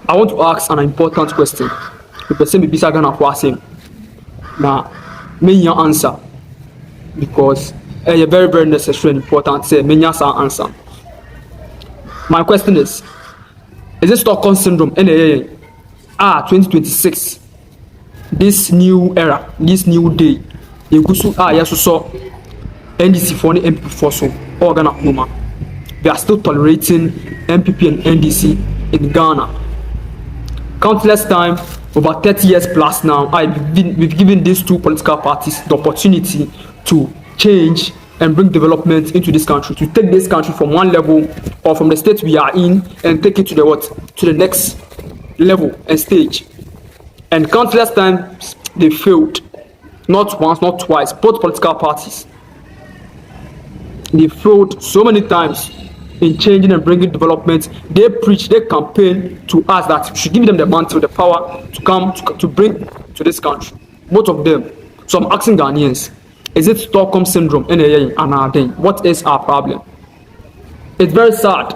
I want to ask an important question. The person be bisa Ghana for asking. Now, may your answer because a very very necessary and important. Say may your answer. My question is it Stockholm syndrome? 2026. This new era, this new day. You go so yes so NDC for the MPP for so or Ghana Kuma. They are still tolerating MPP and NDC in Ghana. Countless time, over 30 years plus now, we've given these two political parties the opportunity to change and bring development into this country, to take this country from one level or from the state we are in and take it to the next level and stage. And countless times they failed, not once, not twice. Both political parties, they failed so many times in changing and bringing development. They preach, they campaign to us that we should give them the mantle, the power to come to bring to this country. Both of them. So I'm asking Ghanaians, is it Stockholm syndrome? What is our problem? It's very sad.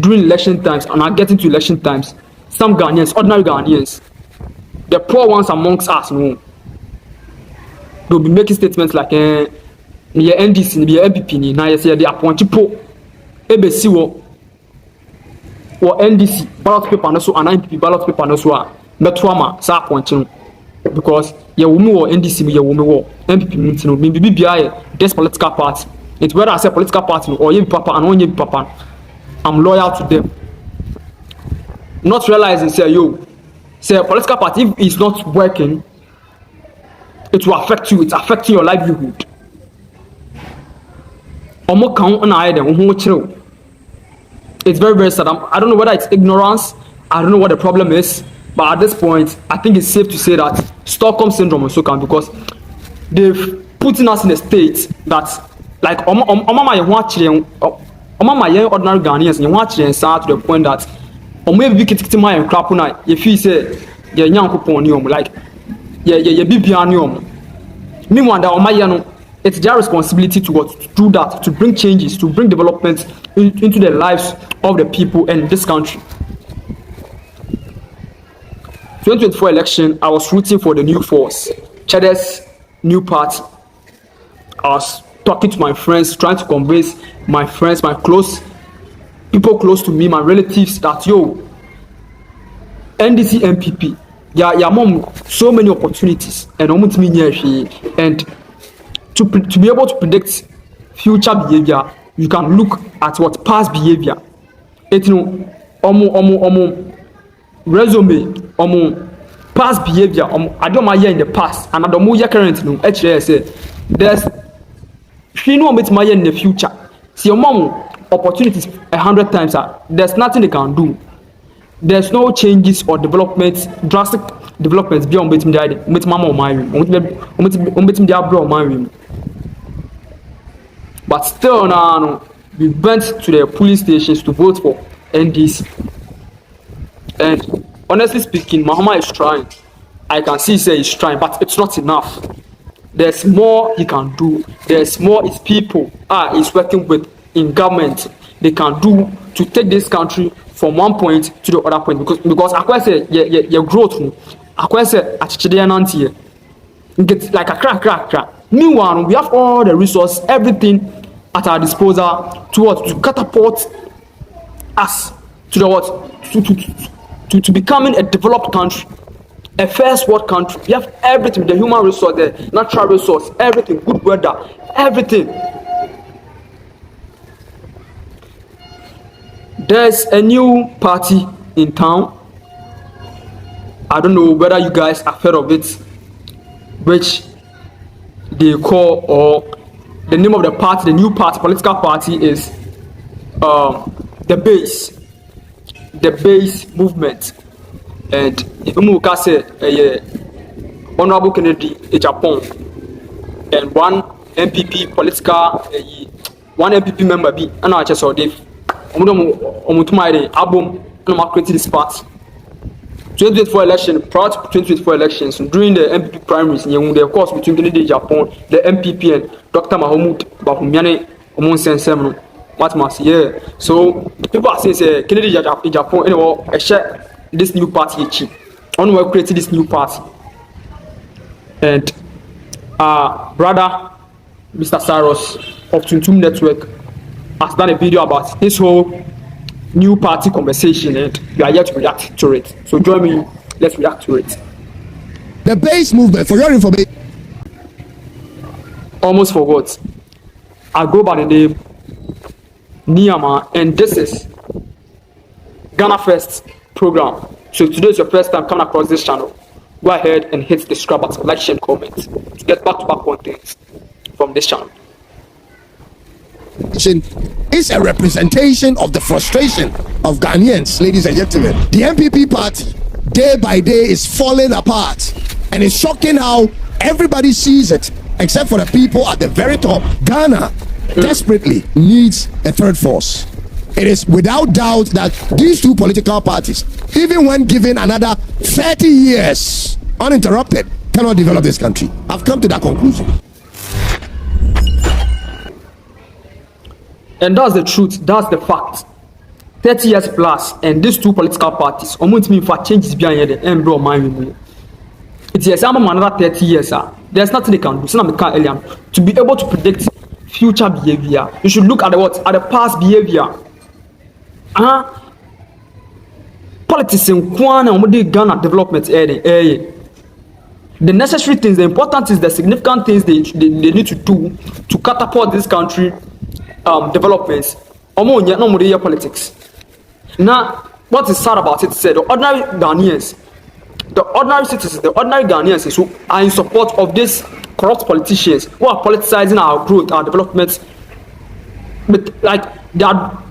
During election times, and I get into election times, some Ghanaians, ordinary Ghanaians, the poor ones amongst us, they'll be making statements like, "Me NDC, me MPP, na yes, they appoint people." EBC or NDC ballot paper no so and MPP ballot paper no so a metwama sa appointing because ye woman or NDC me ye woman or MPP no me bibia this political party. It's whether I say political party or ye papa and on ye papa, I'm loyal to them. Not realizing say a political party, if it's not working, it will affect you. It's affecting your livelihood. It's very, very sad. I don't know whether it's ignorance. I don't know what the problem is. But at this point, I think it's safe to say that Stockholm syndrome also can, because they've putting us in a state that, like, ordinary Ghanaians, you watch to the point that, or maybe my and crap on if you say, yeah, young coupon, like, yeah, BB. Meanwhile, it's their responsibility to do that, to bring changes, to bring development into the lives of the people in this country. 2024 election, I was rooting for the new force, Cheddar's new party. I was talking to my friends, trying to convince my friends, my people close to me, my relatives, that NDC MPP, mom, so many opportunities, and to be able to predict future behavior, you can look at what past behavior. Resume, past behavior. I don't mind in the past, and I don't know current. There's she know bit my in the future. See your mom opportunities 100 times. There's nothing they can do. There's no changes or developments, drastic developments beyond between the mama or my room. But still now, we went to the police stations to vote for NDC. And honestly speaking, Mahama is trying. I can see he's trying, but it's not enough. There's more he can do. There's more his people he's working with in government they can do to take this country from one point to the other point. Because I say your growth, I say get like a crack. Meanwhile, we have all the resources, everything at our disposal to catapult us to to becoming a developed country, a first world country. We have everything, the human resource, the natural resource, everything, good weather, everything. There's a new party in town. I don't know whether you guys have heard of it, which they call, or the name of the party, the new party, political party is the base movement. And if you can say Honorable Kennedy Agyapong and one MPP one MPP member be and I just saw Dave album created this party. 2024 election, prior to 2024 elections, during the MPP primaries, the course between Kennedy Agyapong, the MPP, and Dr. Mahamudu Bahumiane Omonsen. So people are saying Kennedy Agyapong, a share this new party achieve. On we created this new party. And brother Mr. Cyrus of Tuntum Network has done a video about this whole new party conversation, and we are yet to react to it. So join me, let's react to it. The base movement, for your information, almost forgot. I go by the name Niyama, and this is Ghana First program. So if today is your first time coming across this channel, go ahead and hit the subscribe button, like, share, and comment to get back-to-back content from this channel. is a representation of the frustration of Ghanaians, ladies and gentlemen. The MPP party, day by day, is falling apart, and it's shocking how everybody sees it, except for the people at the very top. Ghana desperately needs a third force. It is without doubt that these two political parties, even when given another 30 years uninterrupted, cannot develop this country. I've come to that conclusion. And that's the truth, that's the fact. 30 years plus, and these two political parties, almost mean for changes behind the end, bro, mind. It's yes, I'm another 30 years, there's nothing they can do. So to be able to predict future behavior, you should look at the past behavior. Politics in Ghana development area. The necessary things, the important things, the significant things they need to do to catapult this country developments. No politics. Now, what is sad about it is the ordinary Ghanaians, the ordinary citizens, the ordinary Ghanaians who are in support of these corrupt politicians who are politicizing our growth, our development, but like they are.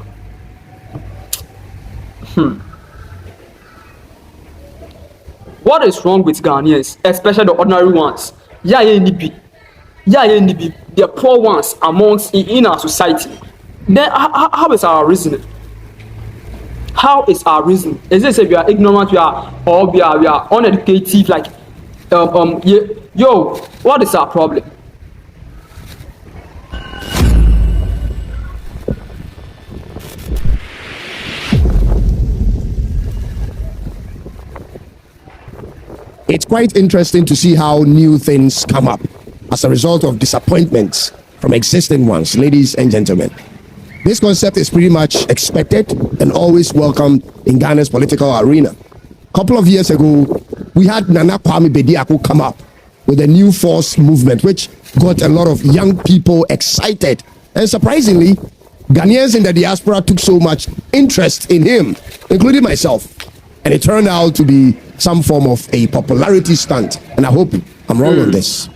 What is wrong with Ghanaians, especially the ordinary ones? The poor ones amongst in our society. Then how is our reasoning? How is our reasoning? Is it say we are ignorant, we are uneducated? Like, what is our problem? It's quite interesting to see how new things come up as a result of disappointments from existing ones, ladies and gentlemen. This concept is pretty much expected and always welcomed in Ghana's political arena. A couple of years ago, we had Nana Kwame Bediako come up with a new force movement, which got a lot of young people excited. And surprisingly, Ghanaians in the diaspora took so much interest in him, including myself. And it turned out to be some form of a popularity stunt. And I hope I'm wrong on this.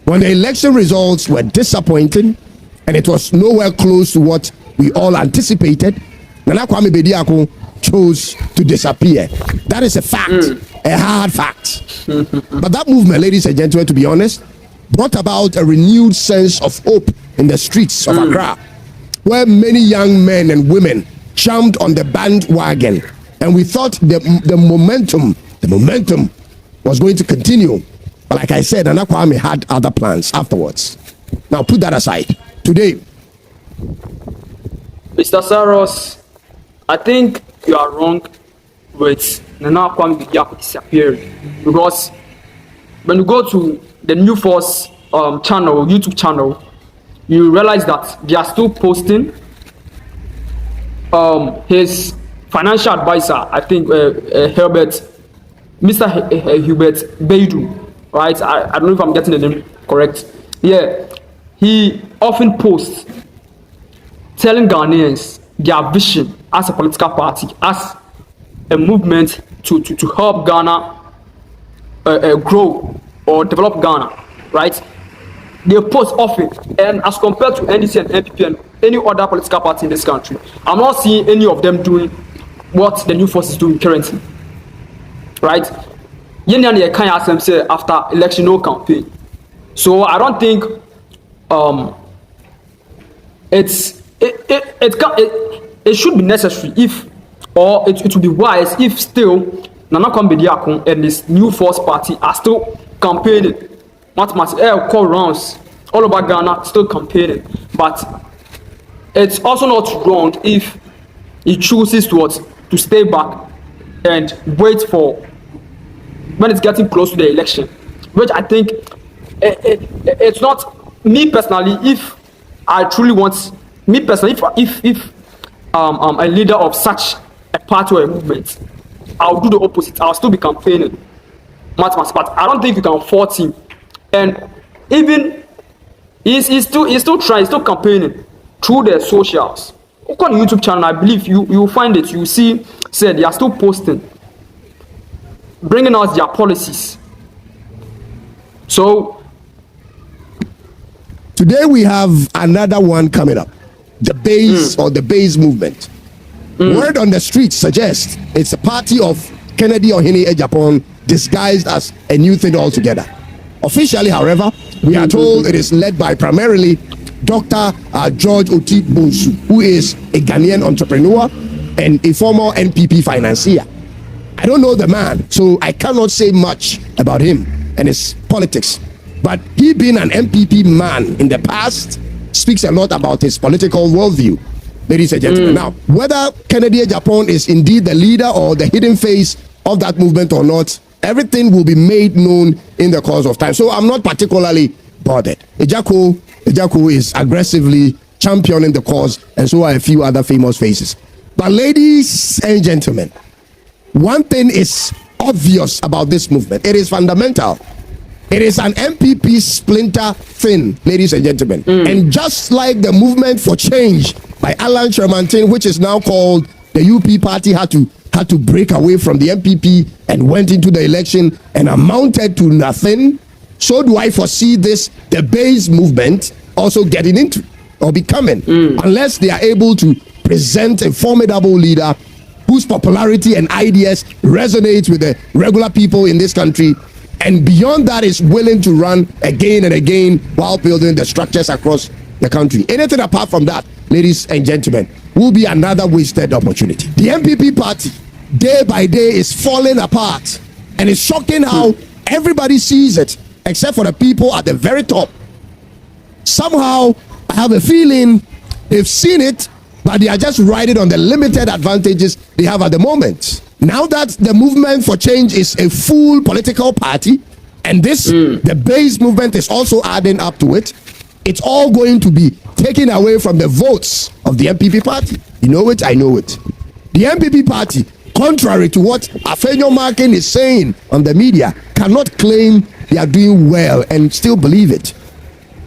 When the election results were disappointing, and it was nowhere close to what we all anticipated, Nana Kwame Bediako chose to disappear. That is a fact, a hard fact. But that movement, ladies and gentlemen, to be honest, brought about a renewed sense of hope in the streets of Accra, where many young men and women jumped on the bandwagon. And we thought the momentum was going to continue. But like I said, Nana Kwame had other plans afterwards. Now put that aside. Today, Mr. Cyrus, I think you are wrong with Nana Kwame Bediako disappearing, because when you go to the New Force channel, YouTube channel, you realize that they are still posting his financial advisor, I think Mr. Hubert Baidu, right? I don't know if I'm getting the name correct. Yeah, he often posts telling Ghanaians their vision as a political party, as a movement to help Ghana grow or develop Ghana, right? They post often, and as compared to NDC and NPP and any other political party in this country, I'm not seeing any of them doing what the New Force is doing currently, right? After election no campaign, so I don't think it should be necessary it would be wise if still Nana Kwame Bediako and this New Force party are still campaigning. Call rounds all over Ghana, still campaigning, but it's also not wrong if he chooses to stay back and wait for when it's getting close to the election, which I think it's not me personally. If I truly want me personally, if a leader of such a party or a movement, I'll do the opposite. I'll still be campaigning, but I don't think you can fault him. And even he's still trying, he's still campaigning through the socials. Look on the YouTube channel, I believe you find it. You see, said they are still posting, bringing out their policies. So today we have another one coming up, the base or the base movement. Word on the street suggests it's a party of Kennedy Agyapong disguised as a new thing altogether. Officially, however, we are told it is led by primarily Dr. George Oti Bonsu, who is a Ghanaian entrepreneur and a former NPP financier. I don't know the man, so I cannot say much about him and his politics. But he being an NPP man in the past speaks a lot about his political worldview, ladies and gentlemen. Now, whether Kennedy Agyapong is indeed the leader or the hidden face of that movement or not, everything will be made known in the course of time. So I'm not particularly bothered. Agya Koo is aggressively championing the cause, and so are a few other famous faces. But ladies and gentlemen, one thing is obvious about this movement. It is fundamental. It is an MPP splinter thing, ladies and gentlemen. And just like the movement for change by Alan Shermantin, which is now called the UP party, had to break away from the MPP and went into the election and amounted to nothing, so do I foresee this, the base movement, also getting into or becoming, unless they are able to present a formidable leader whose popularity and ideas resonate with the regular people in this country, and beyond that is willing to run again and again while building the structures across the country. Anything apart from that, ladies and gentlemen, will be another wasted opportunity. The MPP party, day by day, is falling apart, and it's shocking how everybody sees it except for the people at the very top. Somehow I have a feeling they've seen it, but they are just riding on the limited advantages they have at the moment. Now that the movement for change is a full political party, and this the base movement is also adding up to it, it's all going to be taken away from the votes of the MPP party. You know it, I know it. The MPP party, contrary to what Afenyo Markin is saying on the media, cannot claim they are doing well and still believe it.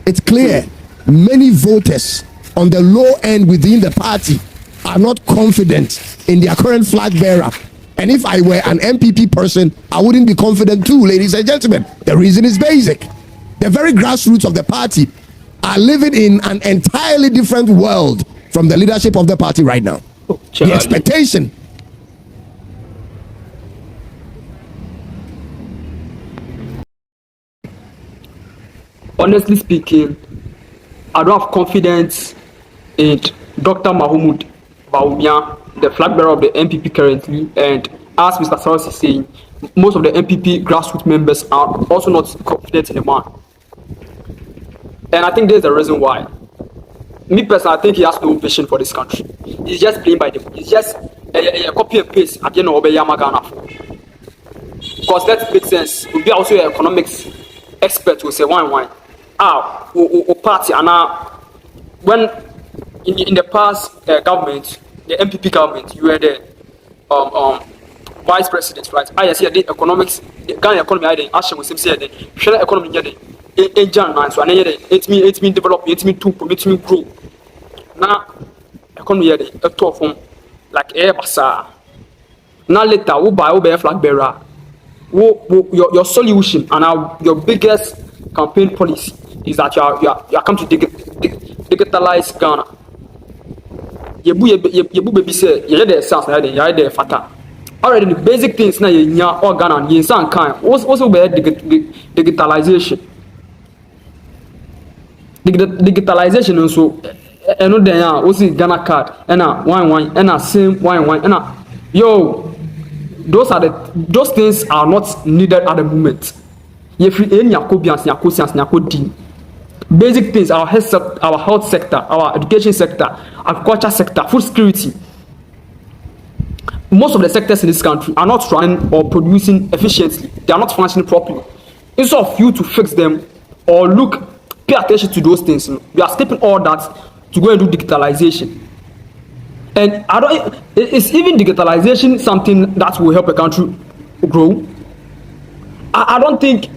It's clear many voters on the low end within the party are not confident in their current flag bearer. And if I were an MPP person, I wouldn't be confident too, ladies and gentlemen. The reason is basic. The very grassroots of the party are living in an entirely different world from the leadership of the party right now. The expectation. Honestly speaking, I don't have confidence in Dr. Mahmoud Bawumia, the flag bearer of the MPP currently, and as Mr. Saros is saying, most of the MPP grassroots members are also not confident in the man. And I think there's a reason why. Me personally, I think he has no vision for this country. He's just playing by the book. He's just a copy and paste at the end of Yamagana. Because that makes sense. We'll be also an economics expert who say wine. Party and when in the past government, the MPP government, you were the vice president, right? I see the economics, the Ghana economy. I didn't actually was say the share economy. In Jan, so it mean develop, it mean to permit me grow. Now economy a top from like air basa. Now later we buy a flag bearer. Your solution and your biggest campaign policy is that you are come to digitalize Ghana. You baby say you the sense you the fata. Already the basic things now you all Ghana you san kind. Also be digitalization. Digitalization also eno den ya o si Ghana card na wine na same wine na yo those things are not needed at the moment. If we any yakodian basic things, our health sector, our education sector, agriculture sector, food security, most of the sectors in this country are not running or producing efficiently. They are not functioning properly. Instead of you to fix them or pay attention to those things, you are skipping all that to go and do digitalization. And is even digitalization something that will help a country grow? I don't think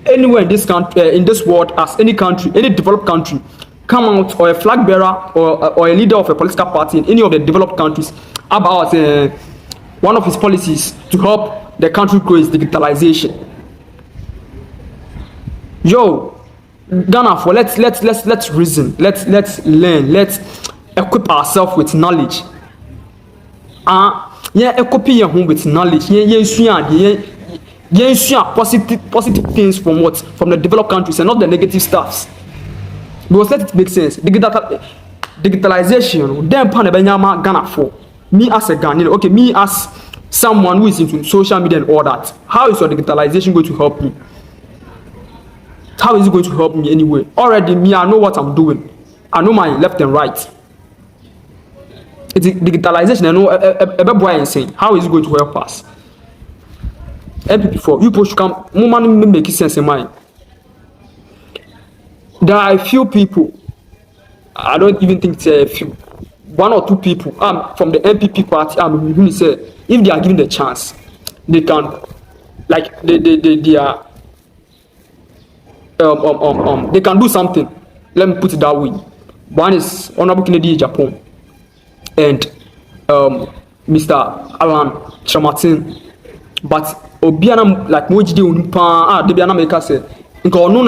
anywhere in this country, in this world, as any country, any developed country, come out, or a flag bearer or a leader of a political party in any of the developed countries about one of his policies to help the country grow is digitalization. Yo, Ghana, for let's reason, let's learn, let's equip ourselves with knowledge. Equip your home with knowledge. Positive things from what? From the developed countries and not the negative stuffs. Because let it make sense. Digitalization, then Ghana for me as a Ghanaian, okay, me as someone who is into social media and all that. How is your digitalization going to help me? How is it going to help me anyway? Already, me, I know what I'm doing. I know my left and right. It's digitalization. I know a boy insane. How is it going to help us? MP4, you push come, moment make sense in mind. There are a few people. I don't even think it's a few. One or two people from the MPP party who say if they are given the chance, they can, like they are. They can do something. Let me put it that way. One is Honorable Kennedy Agyapong and Mr. Alan Chamatin. But Obiana like Mojide Unipa, Debiana Maker said, no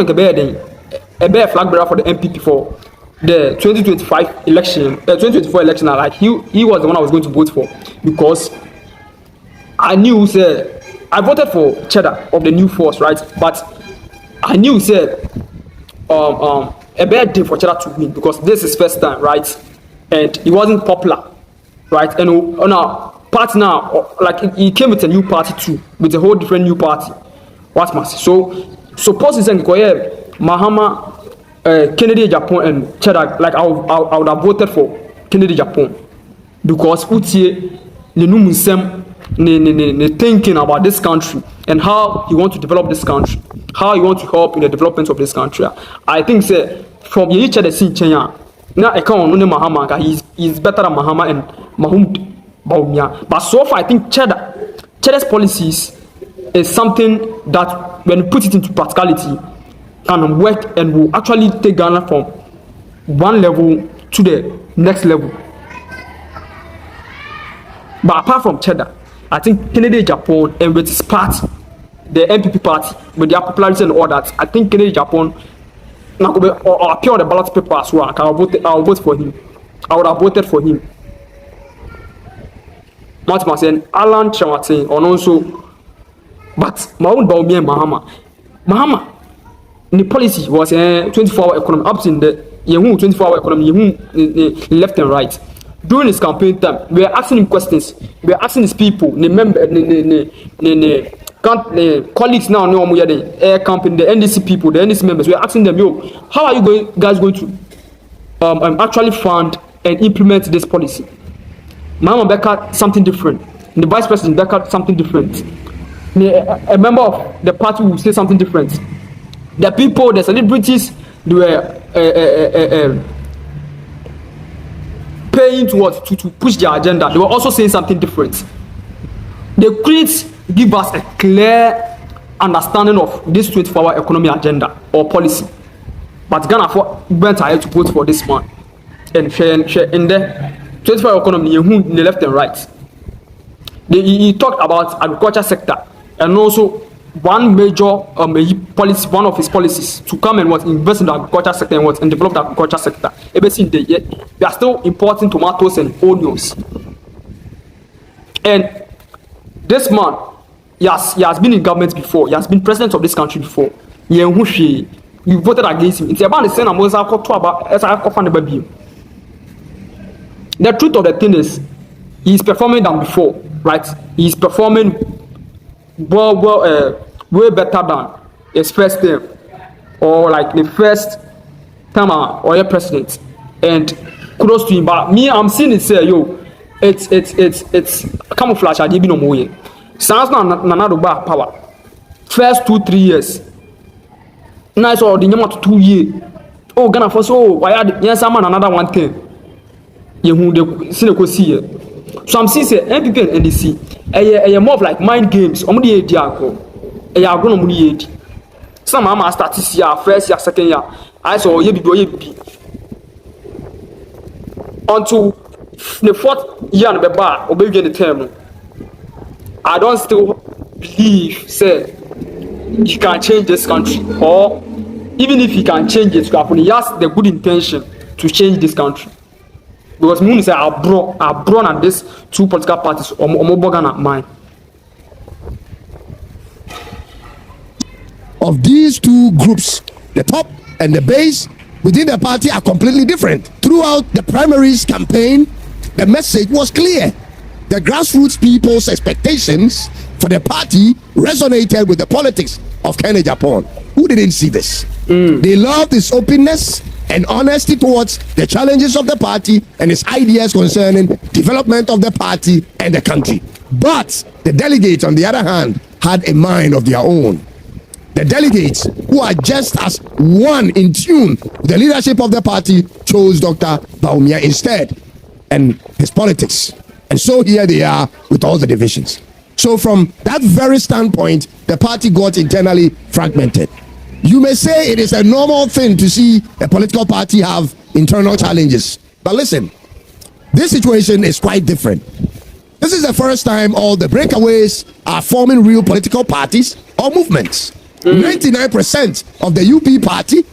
a bear flag bearer for the MPP for the 2025 election, 2024 election. Like he was the one I was going to vote for because I knew I voted for Cheddar of the New Force, right? But I knew a bad day for Cheddar to win because this is first time, right? And he wasn't popular, right? And on our party now, like he came with a new party too, with a whole different new party. What's massive? So suppose he's saying Mahama, Kennedy Agyapong and Cheddar, like I would have voted for Kennedy Agyapong because Utie ne thinking about this country and how he want to develop this country, how he want to help in the development of this country. I think from each other scene Kenya now I can't know Mahama, he's better than Mahama and Mahmoud Baumia. But so far I think Cheddar's policies is something that when you put it into practicality can work and will actually take Ghana from one level to the next level. But apart from Cheddar, I think Kennedy Agyapong and with his party, the MPP party, with their popularity and all that, I think Kennedy Agyapong now or appear on the ballot paper as well. I'll vote for him. I would have voted for him. Matima and Alan Chamatin on also, but Mahmoud Baumia and Mahama, the policy was a 24-hour economy, up in the 24-hour economy, left and right. During his campaign time, we are asking him questions. We are asking his people, the colleagues now, the air campaign, the NDC people, the NDC members. We are asking them, how are you guys going to actually fund and implement this policy? Mama Becca something different. The vice president Becca something different. A member of the party will say something different. The people, the celebrities, they were paying to push their agenda. They were also saying something different. They couldn't give us a clear understanding of this 24-hour economy agenda or policy. But Ghana went ahead to vote for this man. And in the 24-hour economy, in the left and right. He talked about agriculture sector and also one major policy, one of his policies to come and invest in the agriculture sector and develop the agriculture sector. They are still importing tomatoes and onions. And this man, he has been in government before. He has been president of this country before. You voted against him. It's about the same the truth of the thing is, he is performing than before, right? He is performing way better than his first term or like the first time or president. And kudos to him. But me, I'm seeing it say, it's camouflage ade bi no mo ye sans na do ba power first 2-3 years nice or the nyama to 2 years oh Ghana for so why yes am another one thing you hu de sineko see so I'm seeing say MPP and NDC eh more of like mind games omo de edi agro no mo de edi some am start this year first year second year I saw ye bibi until the 4th year no be ba obegye the term I don't still believe say he can change this country, or even if he can change it, he has the good intention to change this country. Because Moon say I brought at these two political parties or Mobogan mine. Of these two groups, the top and the base within the party are completely different. Throughout the primaries campaign, the message was clear. The grassroots people's expectations for the party resonated with the politics of Kennedy Agyapong. Who didn't see this? They loved his openness and honesty towards the challenges of the party and his ideas concerning development of the party and the country. But the delegates, on the other hand, had a mind of their own. The delegates, who are just as one in tune with the leadership of the party, chose Dr. Bawumia instead and his politics. And so here they are with all the divisions. So from that very standpoint, the party got internally fragmented. You may say it is a normal thing to see a political party have internal challenges. But listen, this situation is quite different. This is the first time all the breakaways are forming real political parties or movements. 99% of the UP party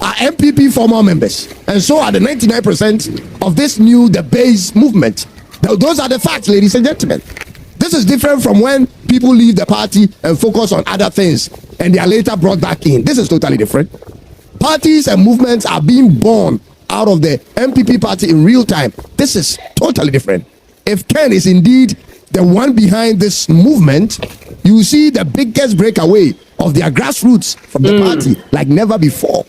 are MPP former members. And so are the 99% of this new, the base movement. Those are the facts, ladies and gentlemen. This is different from when people leave the party and focus on other things and they are later brought back in. This is totally different. Parties and movements are being born out of the MPP party in real time. This is totally different. If Ken is indeed the one behind this movement, you see the biggest breakaway of their grassroots from the party like never before.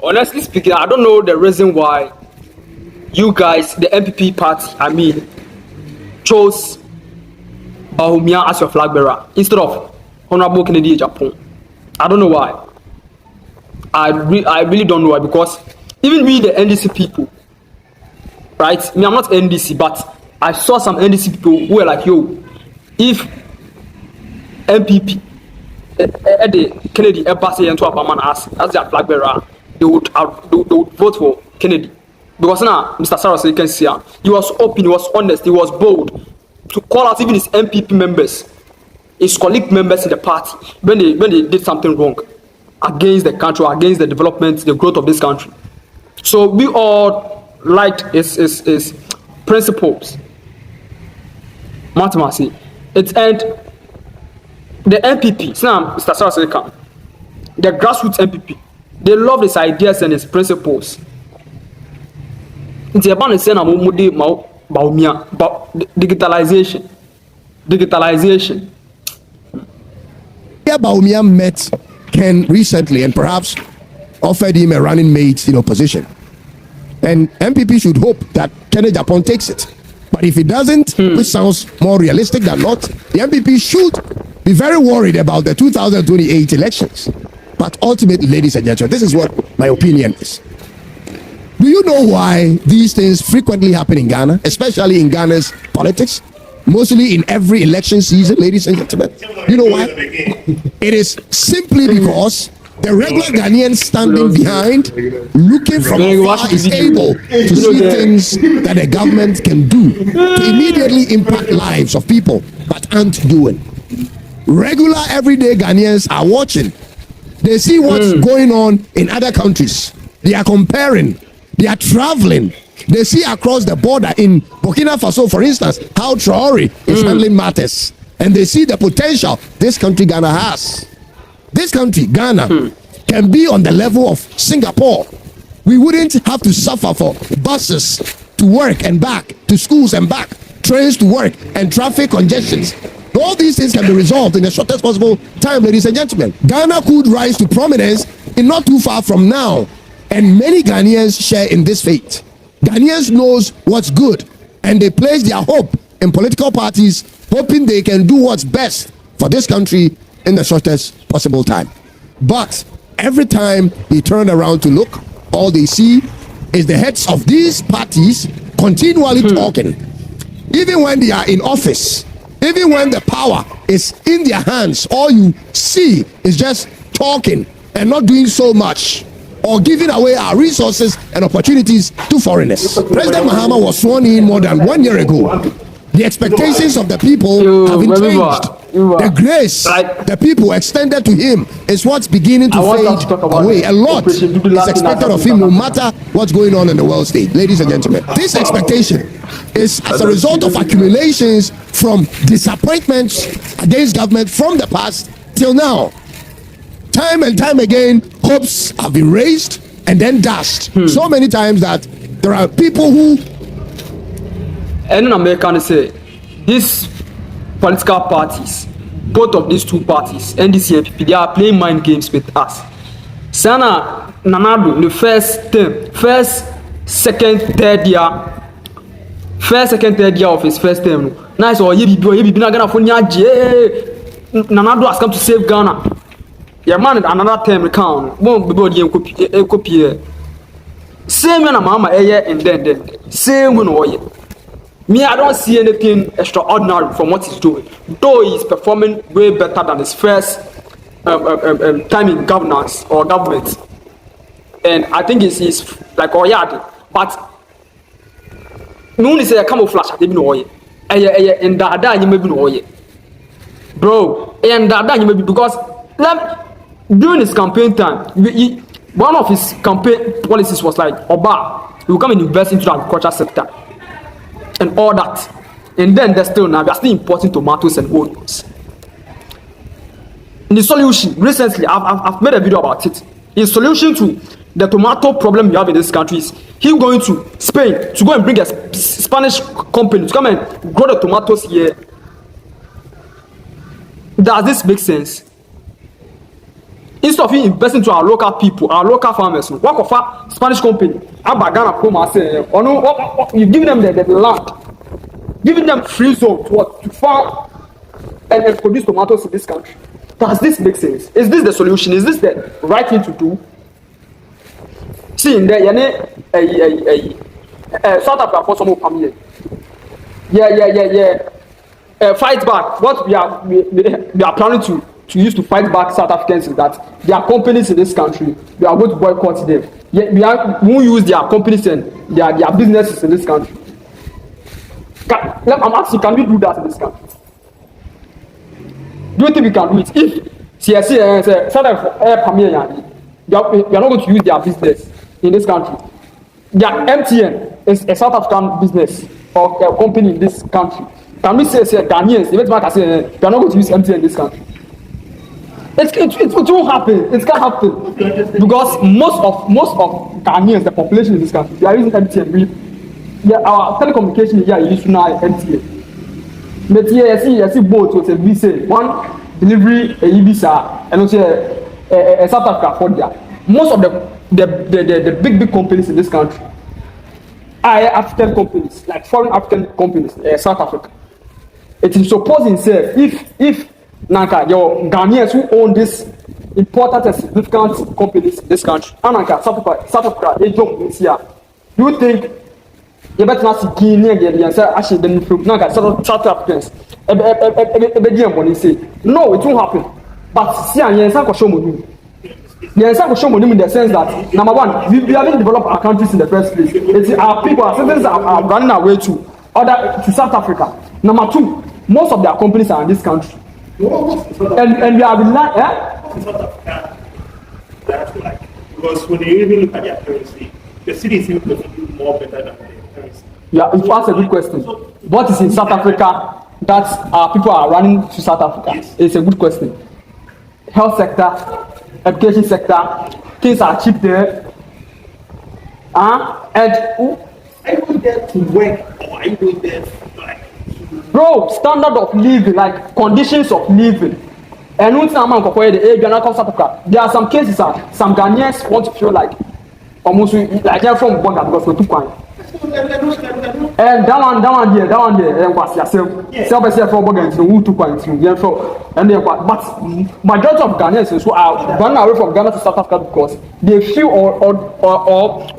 Honestly speaking, I don't know the reason why you guys, the MPP party, chose Bawumia as your flag bearer instead of Honorable Kennedy Agyapong. I don't know why. I really don't know why, because even we, the NDC people, right? Me, I'm not NDC, but I saw some NDC people who were like, yo, if MPP, the Kennedy embassy into Abaman as their flag bearer, they would vote for Kennedy. Because now, Mr. Saros, you can see, he was open, he was honest, he was bold to call out even his MPP members, his colleague members in the party, when they did something wrong against the country, against the development, the growth of this country. So we all liked his principles. Mathematics. It and the MPP, now Mr. Saros, the grassroots MPP, they love his ideas and his principles. It's about the same Bawumia, digitalization. Bawumia met Ken recently and perhaps offered him a running mate in opposition. And MPP should hope that Kennedy Agyapong takes it. But if he doesn't, which sounds more realistic than not, the MPP should be very worried about the 2028 elections. But ultimately, ladies and gentlemen, this is what my opinion is. Do you know why these things frequently happen in Ghana, especially in Ghana's politics? Mostly in every election season, ladies and gentlemen. You know why? It is simply because the regular Ghanaian standing behind, looking from afar, is able to see things that the government can do to immediately impact lives of people, but aren't doing. Regular, everyday Ghanaians are watching. They see what's going on in other countries. They are comparing. They are traveling. They see across the border in Burkina Faso, for instance, how Traore is handling matters. And they see the potential this country, Ghana, has. This country, Ghana, can be on the level of Singapore. We wouldn't have to suffer for buses to work and back, to schools and back, trains to work, and traffic congestions. All these things can be resolved in the shortest possible time, ladies and gentlemen. Ghana could rise to prominence in not too far from now. And many Ghanaians share in this fate. Ghanaians knows what's good, and they place their hope in political parties, hoping they can do what's best for this country in the shortest possible time. But every time they turn around to look, all they see is the heads of these parties continually talking. Even when they are in office, even when the power is in their hands, all you see is just talking and not doing so much, or giving away our resources and opportunities to foreigners. President Mahama was sworn in more than 1 year ago. The expectations of the people have been changed. The grace the people extended to him is what's beginning to fade away. A lot is expected of him, no matter what's going on in the world stage. Ladies and gentlemen, this expectation is as a result of accumulations from disappointments against government from the past till now. Time and time again, hopes have been raised and then dashed so many times that there are people who... And in America, they say these political parties, both of these two parties, NDC and PP, they are playing mind games with us. Sana Nanado, the first term, second, third year of his first term. Nice or ye be not gonna phone Nanado has come to save Ghana. Your man another term count. Won't be body and copy. Same when mama and then same when me, I don't see anything extraordinary from what he's doing. Though he's performing way better than his first time in governance or government. And I think he's like Oyad. But no one say a camouflage at even Oye. And that you may be Oye. Bro, and that you may be because during his campaign time, one of his campaign policies was like Oba, he will come and invest into the agriculture sector. And all that, and then they're still importing tomatoes and onions. In the solution, recently I've made a video about it. In solution to the tomato problem we have in this country is him going to Spain to go and bring a Spanish company to come and grow the tomatoes here. Does this make sense? Instead of investing to our local people, our local farmers, work of a Spanish company, you give them the land, giving them free zone to farm and produce tomatoes in this country. Does this make sense? Is this the solution? Is this the right thing to do? See, in there, South Africa for some family. Fight back. What we are planning to use to fight back South Africans is that there are companies in this country, we are going to boycott them. We won't use their companies and their businesses in this country. I'm asking, can we do that in this country? Do you think we can do it? If CSC South Africa, we are not going to use their business in this country. Their MTN is a South African business or a company in this country. Can we say Ghanaians, we are not going to use MTN in this country? It won't happen. It can't happen because most of Ghanaians, the population in this country, they are using MTN. Our telecommunication here is now MTN. But here, you see both with a visa, one delivery, a visa, and also a South Africa for there. Most of the big companies in this country are African companies, like foreign African companies, South Africa. It is supposing, say, if Nanka, your Ghanaians who own this important and significant companies in this country, and Nanka, South Africa, they jump this year. Do you think you better not see Guinea and say, actually, then Nanka, South Africans, no, it won't happen. But see, I am show money. The answer will show money in the sense that number one, we haven't developed our countries in the first place. It's our people, our citizens are running away to South Africa. Number two, most of their companies are in this country. And we are relying, because when you even look at their currency, the city seems to do more better than their currency. Yeah, that's a good question. What is in South Africa that our people are running to South Africa? Yes. It's a good question. Health sector, education sector, things are cheap there. And are you going there to work or are you going there bro, standard of living, like conditions of living. And there are some cases some Ghanaians want to feel like almost like they're from Bonga because we're too quiet. And that one there, and was yourself. Self for Bogan to who to point to, and then but majority of Ghanaians who are running away from Ghana to South Africa because they feel or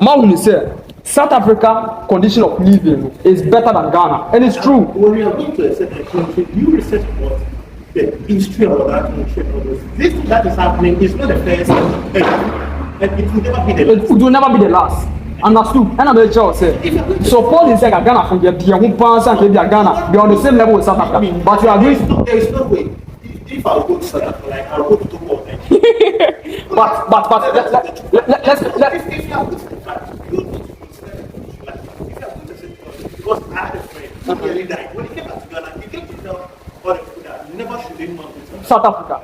Mauni say South Africa condition of living is better than Ghana, and it's true. When you are going to a certain country, you research what the history of that country. This that is happening is not the first, and it will never be the last. It will never be the last. Understood? And I'm sure say so Paul is like Ghana from the Pans and Ghana, they are on the same level with South Africa. But you agree? There is no way. If I go to South Africa, like I'll go to Togo. But let's if you have to say that, you need to say because I had a friend who nearly died. When he came back to Ghana, he came to tell all the people that you never should in South Africa.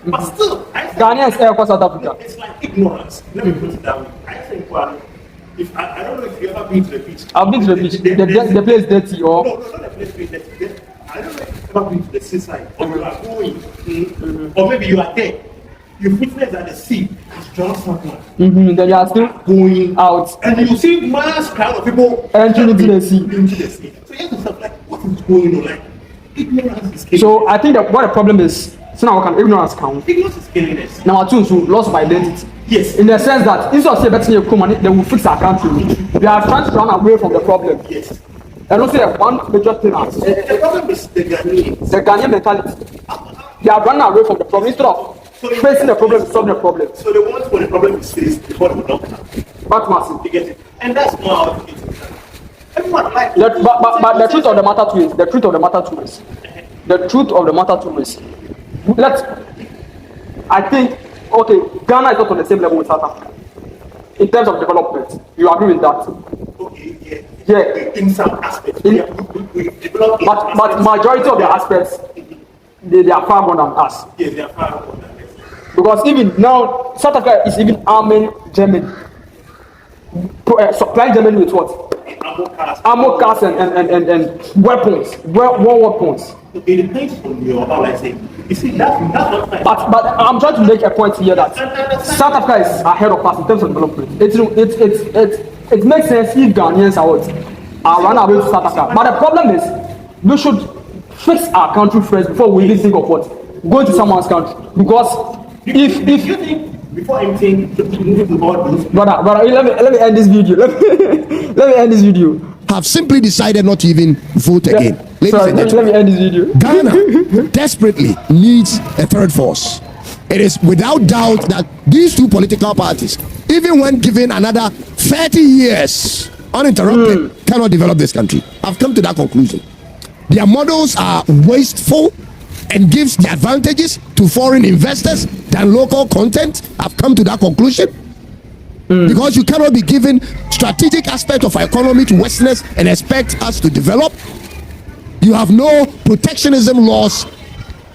But still, Ghanaians air for South Africa. It's like ignorance. Let me put it that way. I think, if I don't know if you've ever been to the beach. I've been to the beach. The place dirty or? No, not the place dirty. I don't know if you've ever been to the seaside or you are going, or maybe you are there. You witness that the sea has drawn someone. Then you are still going out. And you see mass crowd of people entering into the sea. So you have to start like, what is going on? Like, ignorance is killing. So I think that what the problem is, so now we can ignorance count. Ignorance is killing us. Number two, so loss of identity. Yes. In the sense that instead of saying better come money, they will fix our country. We are trying to run away from the problem. Yes. And also one major thing the problem is the Ghanaians. The Ghanaian mentality. They are running away from the problem instead of facing the problem, solving the problem. So the ones when the problem is faced, the problem will not come. But massive. You get it? And that's more how it is. Everyone likes but the truth of the matter too is the truth of the matter too is I think okay, Ghana is not on the same level with South Africa in terms of development. You agree with that? Okay, yeah. In some aspects, we developed. But majority of the aspects, they are far more than us. Yes, they are far more than us. Because even now, South Africa is even arming Germany, supplying Germany with what? Armor cars and weapons, war weapons. It depends on your, how I say. You see, that's not fine. But I'm trying to make a point here that South Africa is ahead of us in terms of development. It makes sense if Ghanaians are run away to South Africa. But the problem is, we should fix our country first before we even think of what going to someone's country. Because if you think before anything to move to all those, brother, let me end this video. Let me end this video. Have simply decided not to even vote again. Sorry, let me end this video. Ghana desperately needs a third force. It is without doubt that these two political parties, even when given another 30 years uninterrupted, cannot develop this country. I've come to that conclusion. Their models are wasteful and gives the advantages to foreign investors than local content. I've come to that conclusion. Because you cannot be given strategic aspect of our economy to Westerners and expect us to develop. You have no protectionism laws.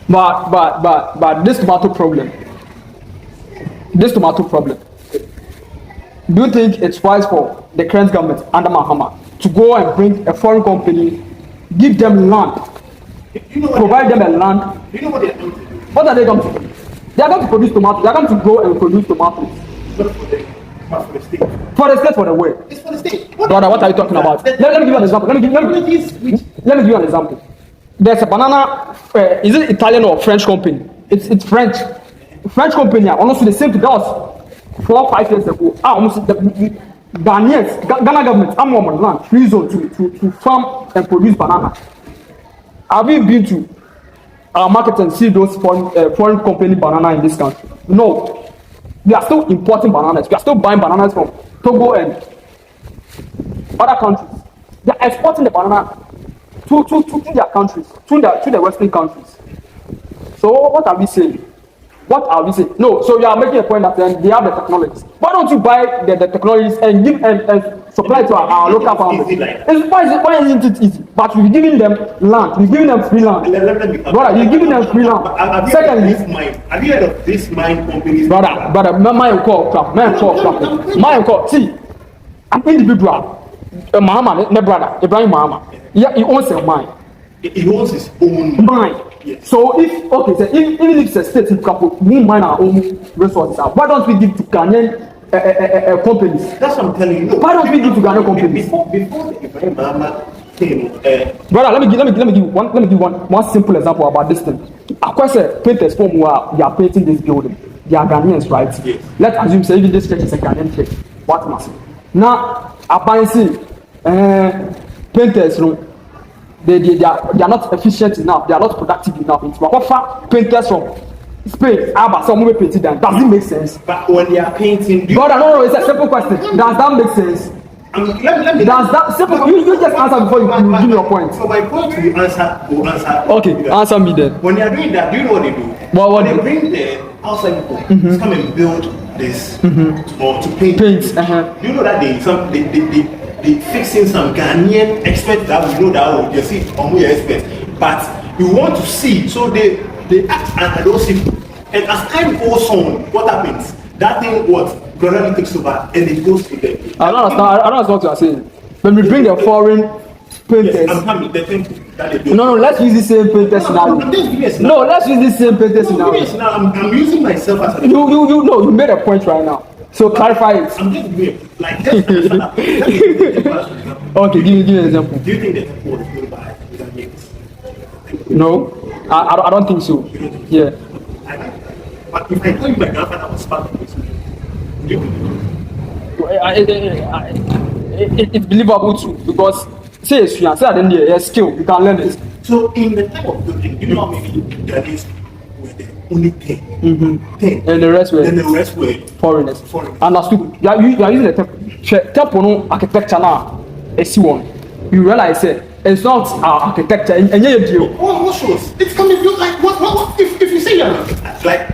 But this tomato problem. Do you think it's wise for the current government under Mahama to go and bring a foreign company, give them land, provide them a land? you know what they're doing? What are they going to do? They are going to produce tomatoes. They are going to go and produce tomatoes. Not for the state. For the state, for the way. It's for the state. Brother, what are you talking about? Let me give you an example. Let me give you an example. There's a banana. Is it Italian or French company? It's French. French company. Honestly, the same thing. That was 4 or 5 years ago. Almost the Ghana government. I'm on land free zone to farm and produce banana. Have you been to our market and see those foreign company banana in this country? No. We are still importing bananas. We are still buying bananas from Togo and other countries. They are exporting the banana to their countries, to the Western countries. So what are we saying? No, so you are making a point that they have the technologies. Why don't you buy the technologies and give and supply to our local farmers? Why isn't it easy? But we're giving them land. We're giving them free land. Brother, you're giving them free land. Secondly, have you heard of this mine companies? Brother, my call. See, an individual, a Mahama, my brother, Ibrahim Mahama, yeah, he owns a mine. He owns his own mine. Yes. So even if it's a state, we can mine our own resources. Why don't we give to Ghanaian companies. That's what I'm telling you. No, Why don't we give to Ghanaian companies? Before the Ibrahim Mahama thing, Brother, let me give one simple example about this thing. Of course, painters from where they are painting this building, they are Ghanaians, right? Yes. Let's assume say even this church is a Ghanaian church. What must now apparently painters, you know, they are not efficient enough, they are not productive enough. It's what painters from Spain, some movie painting them. Does it make sense? but when they are painting, Brother, no, it's a simple question. Does that make sense? let me. Does that simple? You just answer before you give me your point. So my point will answer. Okay, answer me then. When they are doing that, do you know what they do? What they they- bring the outside people to come and build this or to paint. Paint, Do you know that they fixing some Ghanaian experts that we know that you see on your experts, but you want to see, so they act and those people. And as time goes on, what happens? That thing gradually takes over and it goes to them. I don't understand what you are saying. When we bring the foreign painters, Yes, I'm coming. The thing that they do. no, let's use the same painter scenario. I'm just giving you a No, scenario. let's use the same painter scenario. I'm using myself as an You made a point right now. So clarify it. I'm just giving you like just understand that. Let me give you an example. Okay, give me an example. Do you think that the was built by Ghanaians? No, I don't think so. Yeah. But if I tell you my grandfather was part of this, do you believe? It's believable too because say it's free and say at the end there, skill, you can learn it. So in the type of building, you know how many Ghanaians were there? Only 10. 10. And the rest were And the rest were foreigners. Foreigners. Understood. You are using the temple no architecture now. one. You realize it's not our architecture and deal. what shows? It's coming built like what if you say you're like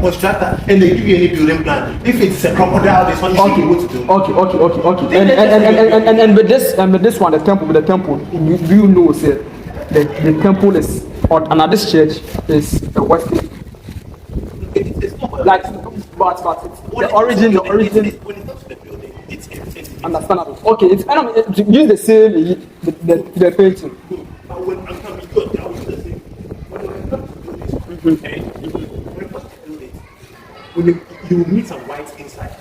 constructor and they give you any building plan. If it's a crocodile, this one you see what to do. Okay. And with this one, the temple, you know, say the temple is and this church is the western. It's not Like, but it's the origin. When it comes to the building, it's Understandable. Okay, it's use the same the painting. But when I'm coming good, I will do the same. When it comes to buildings, when you meet some white inside,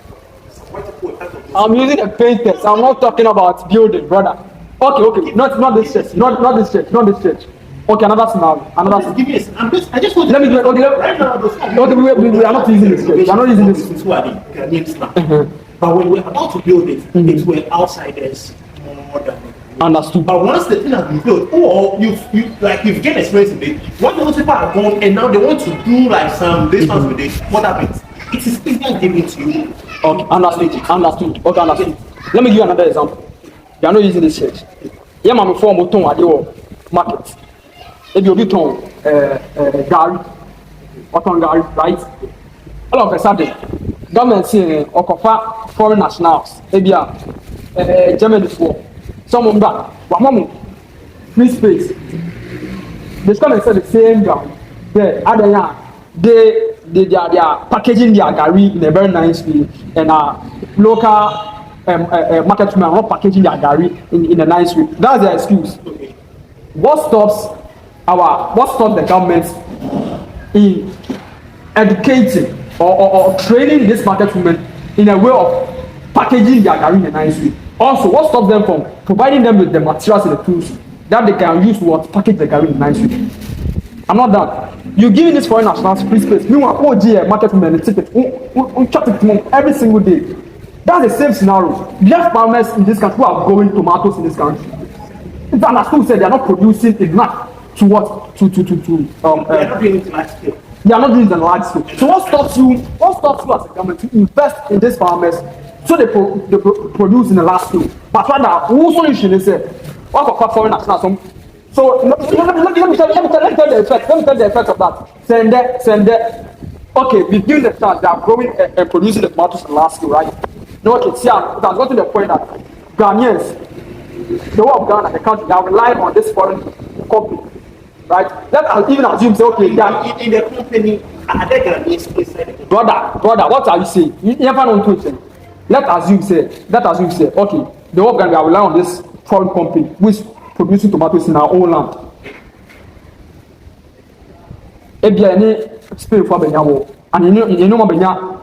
some white people in front of you. I'm using the painters. I'm not talking about building, brother. Okay. Not this church. Not this church. Okay, another scenario. I just want Let me do it. Okay, right now. we are not using this church. We are not using this. Who are the Ghanaians now? But when we're about to build it, it were outsiders more than. Understood. But once the thing has been built, or you've gained experience in it, when those people are gone and now they want to do like some this ones with it, what happens? It is still given to you. Okay, understood. Okay, understood. Let me give you another example. You are not using this church. Yeah, man, before we turn at your market. If you turn Gary, right? All of a sudden, government saying or foreign nationals, maybe Germany for some of that, one free space. They come and say the same guy. There, other they are packaging their Gary in a very nice way, and local market women are not packaging their Gary in a nice way. That's their excuse. What stops the government in educating or training this market women in a way of packaging their Gary in a nice way? Also, what stops them from providing them with the materials and the tools that they can use to package the Gary in a nice way? I'm not done. You're giving this foreign nationals free space. Meanwhile, market women the ticket, we chat it every single day. That's the same scenario. We have farmers in this country who are growing tomatoes in this country. It's understood said they are not producing enough to what to They are not doing it large scale. They are not doing it on a large scale. So what stops you as a government to invest in these farmers so they produce in a large scale? But rather, who solution is it? What for foreign nationals? So let me tell the effect of that. Send there. Okay, we've given the chance they are growing and producing the tomatoes in a large scale, right? No, okay, see, that's got to the point that Ghanaians, the whole of Ghana, the country, they are relying on this foreign company, right? Let us even assume, say, okay, In the company, are there Ghanaians inside the company? brother, what are you saying? You never know what to. Let us assume, say, okay, the whole of Ghana, they are relying on this foreign company which is producing tomatoes in our own land. Ebia any spirit for Benyawo, and you know Benya.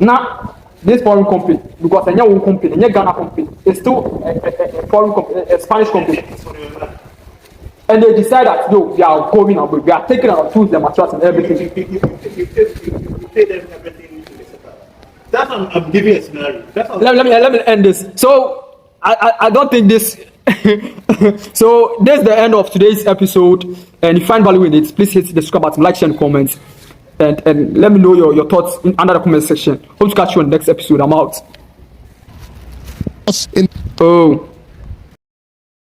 Now, this foreign company, because any one company, any Ghana company, it's still a foreign company, a Spanish company. And they decide that, no, we are going away. We are taking our tools, the mattress, and everything. You pay them everything to the setup. That's what I'm giving a scenario. Let me end this. So, I don't think this. So, this is the end of today's episode. And if you find value in it, please hit the subscribe button, like, share, and comment. And let me know your thoughts under the comment section. Hope to catch you on the next episode. I'm out. Oh.